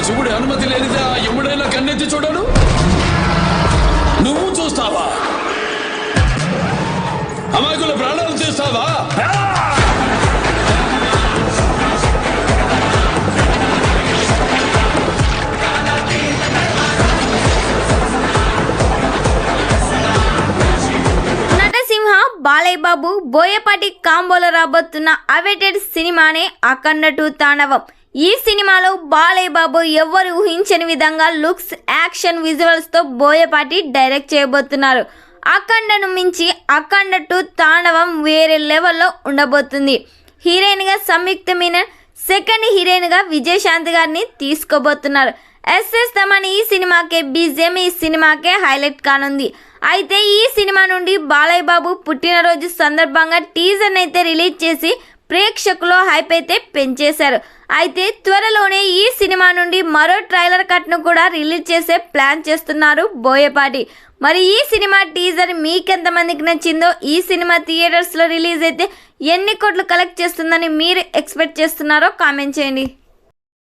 శివుడి అనుమతి లేనిదే ఆ యముడైనా కన్నెత్తి చూడను. నువ్వు చూస్తావా? అమాయకుల ప్రాణాలు తీస్తావా? బాలయ్య బాబు బోయపాటి కాంబోలో రాబోతున్న అవైటెడ్ సినిమానే అఖండ 2 తాండవం. ఈ సినిమాలో బాలయ్య బాబు ఎవ్వరు ఊహించని విధంగా లుక్స్, యాక్షన్, విజువల్స్ తో బోయపాటి డైరెక్ట్ చేయబోతున్నారు. అఖండను మించి అఖండ 2 తాండవం వేరే లెవెల్లో ఉండబోతుంది. హీరోయిన్ గా సంయుక్త మీనన్, సెకండ్ హీరోయిన్ గా విజయశాంతి గారిని తీసుకోబోతున్నారు. ఎస్ఎస్ తమన్ ఈ సినిమాకే బీజిఎం ఈ సినిమాకే హైలైట్ కానుంది. అయితే ఈ సినిమా నుండి బాలయ్య బాబు పుట్టినరోజు సందర్భంగా టీజర్ అయితే రిలీజ్ చేసి ప్రేక్షకులు హైప్ అయితే పెంచేశారు. అయితే త్వరలోనే ఈ సినిమా నుండి మరో ట్రైలర్ కట్ను కూడా రిలీజ్ చేసే ప్లాన్ చేస్తున్నారు బోయపాటి. మరి ఈ సినిమా టీజర్ మీకెంతమందికి నచ్చిందో, ఈ సినిమా థియేటర్స్లో రిలీజ్ అయితే ఎన్ని కోట్లు కలెక్ట్ చేస్తుందని మీరు ఎక్స్పెక్ట్ చేస్తున్నారో కామెంట్ చేయండి.